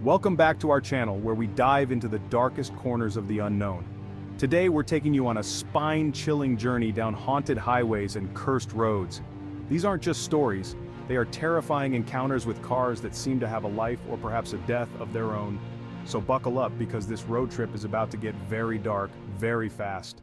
Welcome back to our channel where we dive into the darkest corners of the unknown. Today we're taking you on a spine-chilling journey down haunted highways and cursed roads. These aren't just stories, they are terrifying encounters with cars that seem to have a life or perhaps a death of their own. So buckle up because this road trip is about to get very dark, very fast.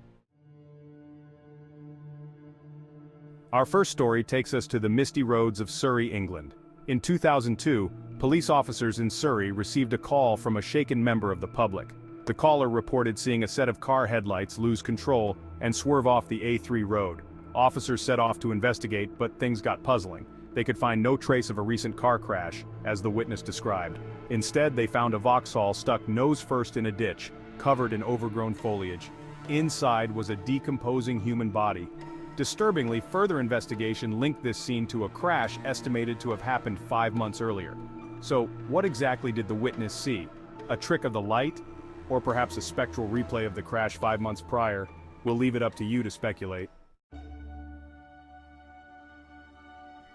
Our first story takes us to the misty roads of Surrey, England. In 2002, police officers in Surrey received a call from a shaken member of the public. The caller reported seeing a set of car headlights lose control and swerve off the A3 road. Officers set off to investigate, but things got puzzling. They could find no trace of a recent car crash, as the witness described. Instead, they found a Vauxhall stuck nose first in a ditch, covered in overgrown foliage. Inside was a decomposing human body. Disturbingly, further investigation linked this scene to a crash estimated to have happened 5 months earlier. So, what exactly did the witness see? A trick of the light? Or perhaps a spectral replay of the crash 5 months prior? We'll leave it up to you to speculate.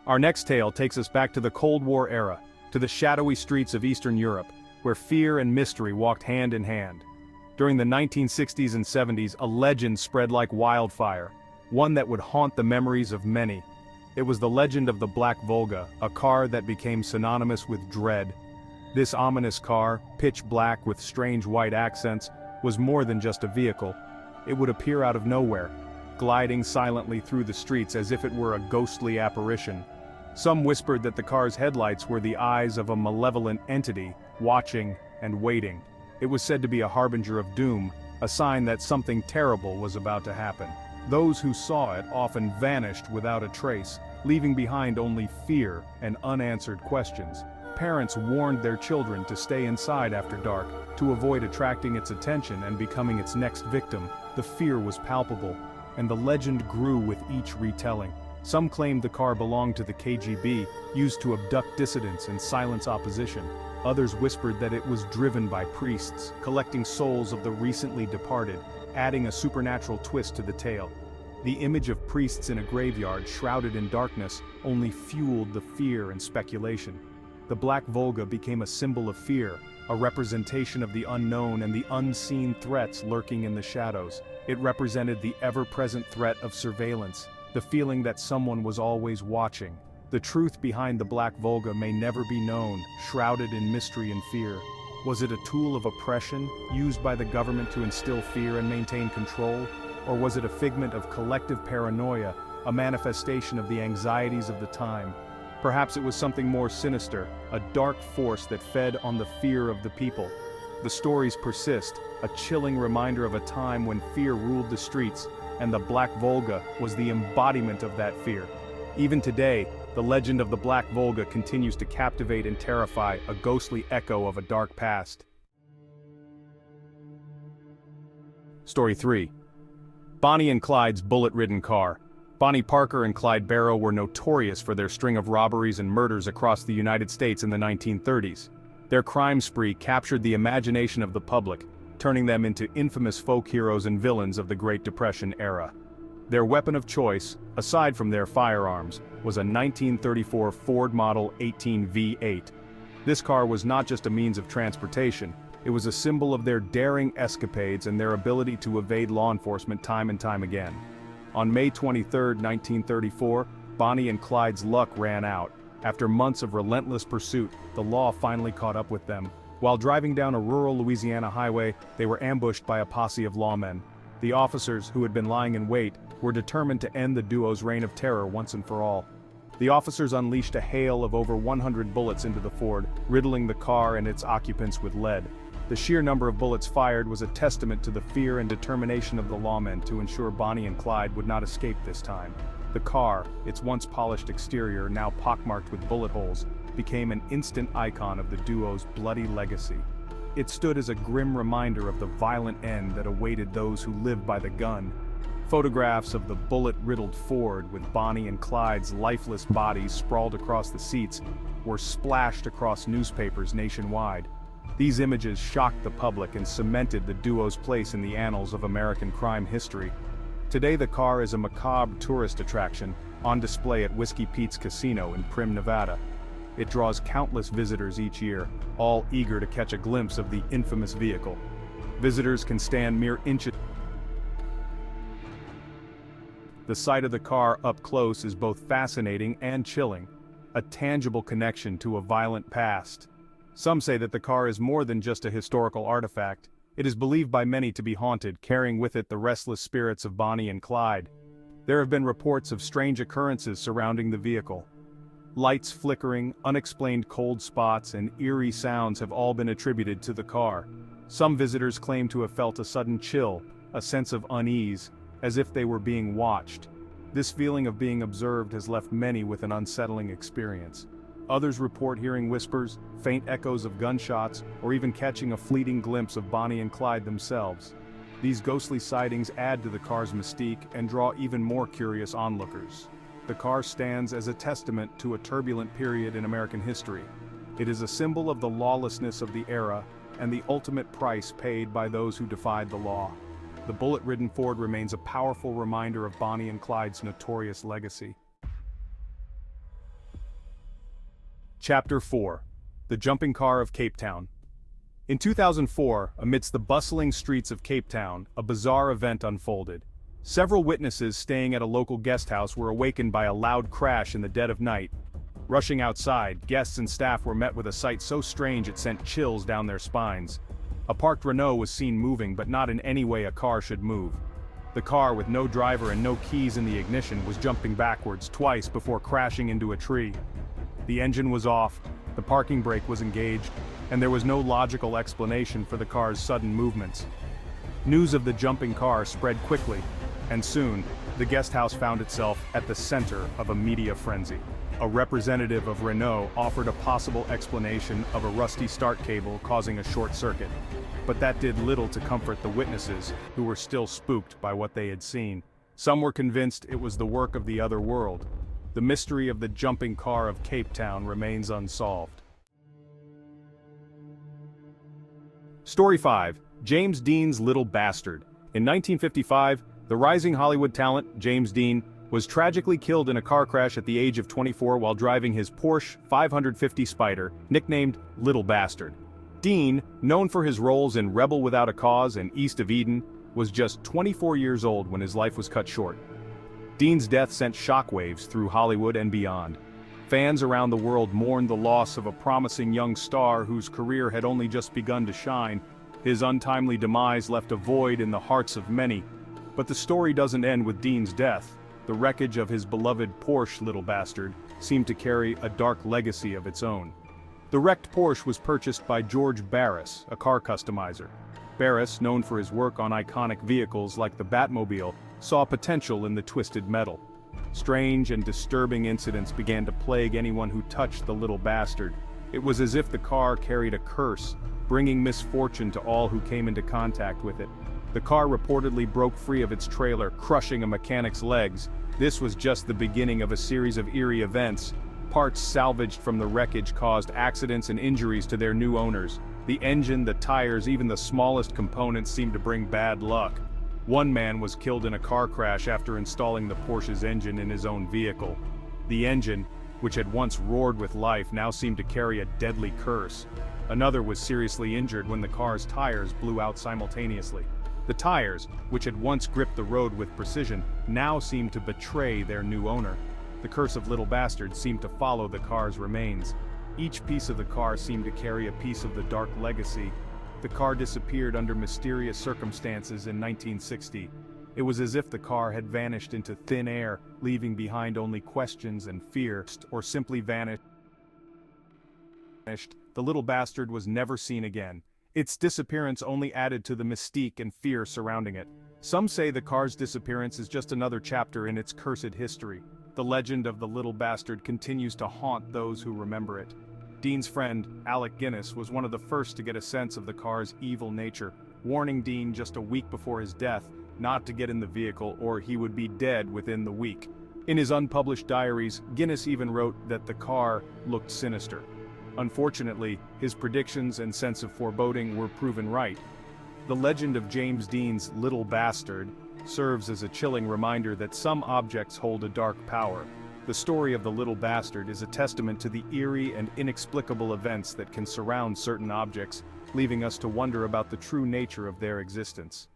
Our next tale takes us back to the Cold War era, to the shadowy streets of Eastern Europe, where fear and mystery walked hand in hand. During the 1960s and 70s, a legend spread like wildfire, one that would haunt the memories of many. It was the legend of the Black Volga, a car that became synonymous with dread. This ominous car, pitch black with strange white accents, was more than just a vehicle. It would appear out of nowhere, gliding silently through the streets as if it were a ghostly apparition. Some whispered that the car's headlights were the eyes of a malevolent entity, watching and waiting. It was said to be a harbinger of doom, a sign that something terrible was about to happen. Those who saw it often vanished without a trace, leaving behind only fear and unanswered questions. Parents warned their children to stay inside after dark, to avoid attracting its attention and becoming its next victim. The fear was palpable, and the legend grew with each retelling. Some claimed the car belonged to the KGB, used to abduct dissidents and silence opposition. Others whispered that it was driven by priests, collecting souls of the recently departed, adding a supernatural twist to the tale. The image of priests in a graveyard shrouded in darkness only fueled the fear and speculation. The Black Volga became a symbol of fear, a representation of the unknown and the unseen threats lurking in the shadows. It represented the ever-present threat of surveillance, the feeling that someone was always watching. The truth behind the Black Volga may never be known, shrouded in mystery and fear. Was it a tool of oppression, used by the government to instill fear and maintain control? Or was it a figment of collective paranoia, a manifestation of the anxieties of the time? Perhaps it was something more sinister, a dark force that fed on the fear of the people. The stories persist, a chilling reminder of a time when fear ruled the streets, and the Black Volga was the embodiment of that fear. Even today, the legend of the Black Volga continues to captivate and terrify, a ghostly echo of a dark past. Story 3. Bonnie and Clyde's bullet-ridden car. Bonnie Parker and Clyde Barrow were notorious for their string of robberies and murders across the United States in the 1930s. Their crime spree captured the imagination of the public, turning them into infamous folk heroes and villains of the Great Depression era. Their weapon of choice, aside from their firearms, was a 1934 Ford Model 18 V8. This car was not just a means of transportation, it was a symbol of their daring escapades and their ability to evade law enforcement time and time again. On May 23, 1934, Bonnie and Clyde's luck ran out. After months of relentless pursuit, the law finally caught up with them. While driving down a rural Louisiana highway, they were ambushed by a posse of lawmen. The officers, who had been lying in wait, were determined to end the duo's reign of terror once and for all. The officers unleashed a hail of over 100 bullets into the Ford, riddling the car and its occupants with lead. The sheer number of bullets fired was a testament to the fear and determination of the lawmen to ensure Bonnie and Clyde would not escape this time. The car, its once polished exterior now pockmarked with bullet holes, became an instant icon of the duo's bloody legacy. It stood as a grim reminder of the violent end that awaited those who lived by the gun. Photographs of the bullet-riddled Ford with Bonnie and Clyde's lifeless bodies sprawled across the seats were splashed across newspapers nationwide. These images shocked the public and cemented the duo's place in the annals of American crime history. Today the car is a macabre tourist attraction, on display at Whiskey Pete's Casino in Primm, Nevada. it draws countless visitors each year, all eager to catch a glimpse of the infamous vehicle. Visitors can stand mere inches. The sight of the car up close is both fascinating and chilling, a tangible connection to a violent past. Some say that the car is more than just a historical artifact. It is believed by many to be haunted, carrying with it the restless spirits of Bonnie and Clyde. There have been reports of strange occurrences surrounding the vehicle. Lights flickering, unexplained cold spots, and eerie sounds have all been attributed to the car. Some visitors claim to have felt a sudden chill, a sense of unease, as if they were being watched. This feeling of being observed has left many with an unsettling experience. Others report hearing whispers, faint echoes of gunshots, or even catching a fleeting glimpse of Bonnie and Clyde themselves. These ghostly sightings add to the car's mystique and draw even more curious onlookers. The car stands as a testament to a turbulent period in American history. It is a symbol of the lawlessness of the era and the ultimate price paid by those who defied the law. The bullet-ridden Ford remains a powerful reminder of Bonnie and Clyde's notorious legacy. Chapter 4. The Jumping Car of Cape Town. In 2004, amidst the bustling streets of Cape Town, a bizarre event unfolded. Several witnesses staying at a local guest house were awakened by a loud crash in the dead of night. Rushing outside, guests and staff were met with a sight so strange it sent chills down their spines. A parked Renault was seen moving, but not in any way a car should move. The car, with no driver and no keys in the ignition, was jumping backwards twice before crashing into a tree. The engine was off, the parking brake was engaged, and there was no logical explanation for the car's sudden movements. News of the jumping car spread quickly, and soon, the guest house found itself at the center of a media frenzy. A representative of Renault offered a possible explanation of a rusty start cable causing a short circuit. But that did little to comfort the witnesses, who were still spooked by what they had seen. Some were convinced it was the work of the other world. The mystery of the jumping car of Cape Town remains unsolved. Story 5. James Dean's Little Bastard. In 1955, the rising Hollywood talent, James Dean, was tragically killed in a car crash at the age of 24 while driving his Porsche 550 Spider, nicknamed Little Bastard. Dean, known for his roles in Rebel Without a Cause and East of Eden, was just 24 years old when his life was cut short. Dean's death sent shockwaves through Hollywood and beyond. Fans around the world mourned the loss of a promising young star whose career had only just begun to shine. His untimely demise left a void in the hearts of many. But the story doesn't end with Dean's death. The wreckage of his beloved Porsche Little Bastard seemed to carry a dark legacy of its own. The wrecked Porsche was purchased by George Barris, a car customizer. Barris, known for his work on iconic vehicles like the Batmobile, saw potential in the twisted metal. Strange and disturbing incidents began to plague anyone who touched the Little Bastard. It was as if the car carried a curse, bringing misfortune to all who came into contact with it. The car reportedly broke free of its trailer, crushing a mechanic's legs. This was just the beginning of a series of eerie events. Parts salvaged from the wreckage caused accidents and injuries to their new owners. The engine, the tires, even the smallest components seemed to bring bad luck. One man was killed in a car crash after installing the Porsche's engine in his own vehicle. The engine, which had once roared with life, now seemed to carry a deadly curse. Another was seriously injured when the car's tires blew out simultaneously. The tires, which had once gripped the road with precision, now seemed to betray their new owner. The curse of Little Bastard seemed to follow the car's remains. Each piece of the car seemed to carry a piece of the dark legacy. The car disappeared under mysterious circumstances in 1960. It was as if the car had vanished into thin air, leaving behind only questions and fear, or simply vanished. The Little Bastard was never seen again. Its disappearance only added to the mystique and fear surrounding it. Some say the car's disappearance is just another chapter in its cursed history. The legend of the Little Bastard continues to haunt those who remember it. Dean's friend, Alec Guinness, was one of the first to get a sense of the car's evil nature, warning Dean just a week before his death not to get in the vehicle or he would be dead within the week. In his unpublished diaries, Guinness even wrote that the car looked sinister. Unfortunately, his predictions and sense of foreboding were proven right. The legend of James Dean's Little Bastard serves as a chilling reminder that some objects hold a dark power. The story of the little bastard is a testament to the eerie and inexplicable events that can surround certain objects, leaving us to wonder about the true nature of their existence.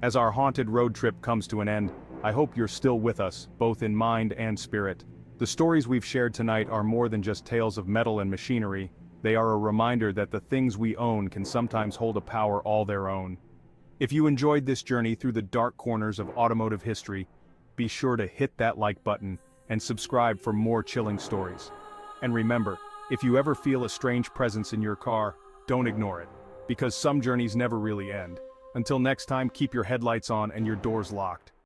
As our haunted road trip comes to an end, I hope you're still with us, both in mind and spirit. The stories we've shared tonight are more than just tales of metal and machinery. They are a reminder that the things we own can sometimes hold a power all their own. If you enjoyed this journey through the dark corners of automotive history, be sure to hit that like button and subscribe for more chilling stories. And remember, if you ever feel a strange presence in your car, don't ignore it, because some journeys never really end. Until next time, keep your headlights on and your doors locked.